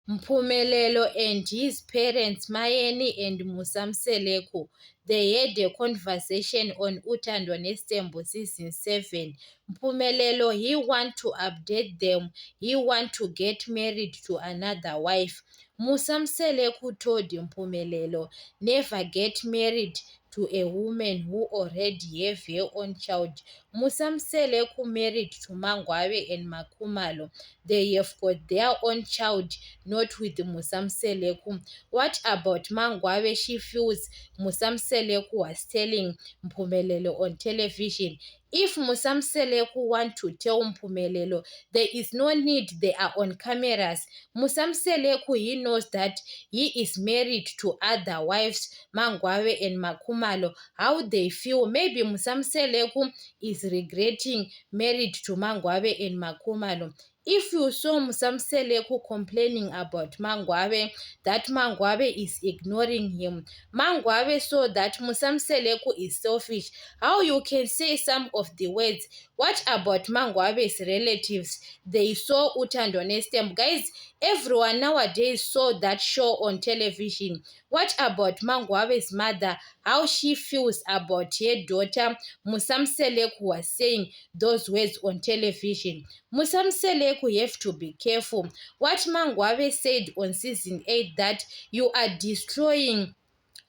Mphumelelo and his parents Mayeni and Musamseleku, they had a conversation on Utando Nestembo season 7. Mphumelelo, he want to update them. He want to get married to another wife. Musamseleku told Mphumelelo, never get married to a woman who already have her own child. Musamseleku married to Mangwabe and Makumalo. They have got their own child, not with Musamseleku. What about Mangwabe? She feels Musamseleku was telling Mphumelelo on television. If Musamseleku want to tell Mphumelelo, there is no need, they are on cameras. Musamseleku, he knows that he is married to other wives, Mangwabe and Makumalo. How they feel, maybe Musamseleku is regretting married to Mangwabe and Makumalo. If you saw Musamseleku complaining about Mangwabe, that Mangwabe is ignoring him. Mangwabe saw that Musamseleku is selfish. How you can say some of the words? What about Mangwabe's relatives? They saw Utando Nestem. Guys, everyone nowadays saw that show on television. What about Mangwabe's mother? How she feels about her daughter? Musamseleku was saying those words on television. Musamseleku, you have to be careful. What Mangwabe said on season 8, that you are destroying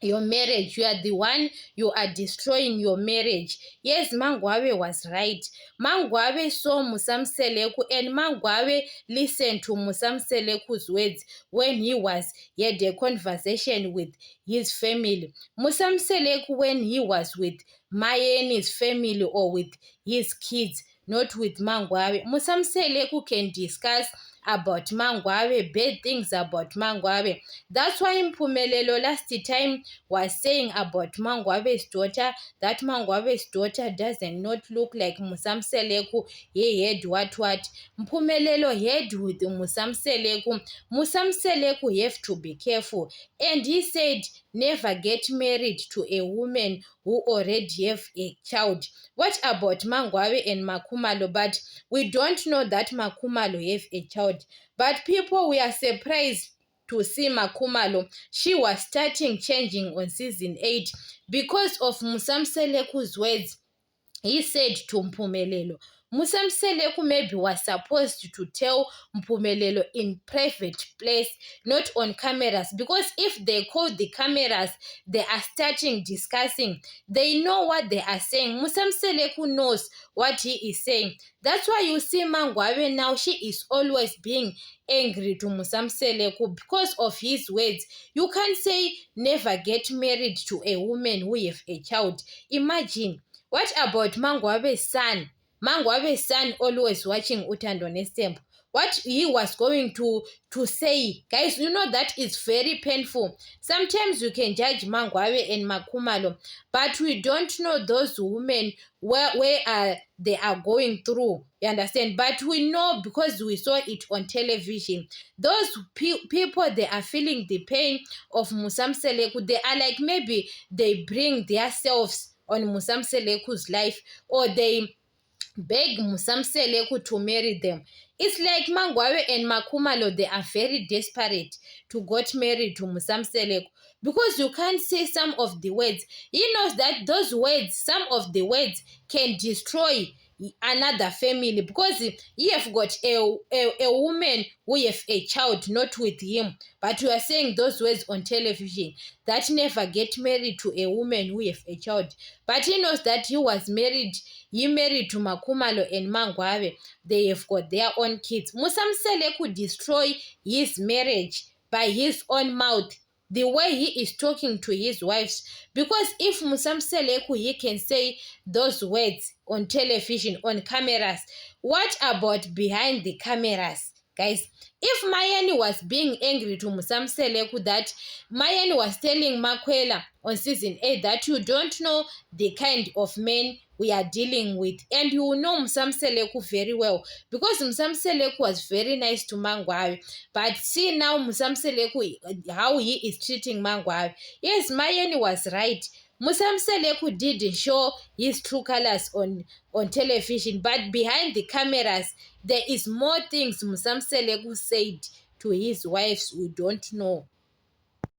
your marriage, you are the one, you are destroying your marriage. Yes, Mangwabe was right. Mangwabe saw Musamseleku, and Mangwabe listened to Musamseleku's words when he had a conversation with his family. Musamseleku, when he was with Mayeni's family or with his kids, not with Mangwabe. Musamseleku can discuss about Mangwabe, bad things about Mangwabe. That's why Mphumelelo last time was saying about Mangwabe's daughter, that Mangwabe's daughter doesn't not look like Musamseleku. He had what? Mphumelelo had with Musamseleku. Musamseleku, you have to be careful. And he said, never get married to a woman who already have a child. What about Mangwabe and Makumalo? But we don't know that Makumalo have a child. But people, we are surprised to see Makumalo. She was starting changing on season 8 because of Musamseleku's words. He said to Mphumelelo, Musamseleku maybe was supposed to tell Mphumelelo in private place, not on cameras, because if they call the cameras, they are starting discussing. They know what they are saying. Musamseleku knows what he is saying. That's why you see Mangwabe now, she is always being angry to Musamseleku because of his words. You can't say never get married to a woman who have a child. Imagine. What about Mangwabe's son? Mangwabe's son always watching Utando Nestembo. What he was going to say. Guys, you know that is very painful. Sometimes you can judge Mangwabe and Makumalo, but we don't know those women where they are going through. You understand? But we know because we saw it on television. Those people, they are feeling the pain of Musamseleku. They are like maybe they bring themselves on Musamseleku's life, or they beg Musamseleku to marry them. It's like Mangwabe and Makumalo, they are very desperate to get married to Musamseleku because you can't say some of the words. He knows that those words, some of the words can destroy another family because he have got a woman who have a child not with him, but you are saying those words on television, that never get married to a woman who have a child. But he knows that he married to Makumalo and Mangwabe. They have got their own kids. Musamseleku destroy his marriage by his own mouth, the way he is talking to his wives. Because if Musamseleku, he can say those words on television, on cameras, what about behind the cameras? Guys, if Mayeni was being angry to Musamseleku, that Mayeni was telling Makwela on season 8 that you don't know the kind of men we are dealing with, and you know Musamseleku very well, because Musamseleku was very nice to Mangwabe. But see now Musamseleku, how he is treating Mangwabe. Yes, Mayeni was right. Musamseleku didn't show his true colors on television, but behind the cameras, there is more things Musamseleku said to his wives we don't know.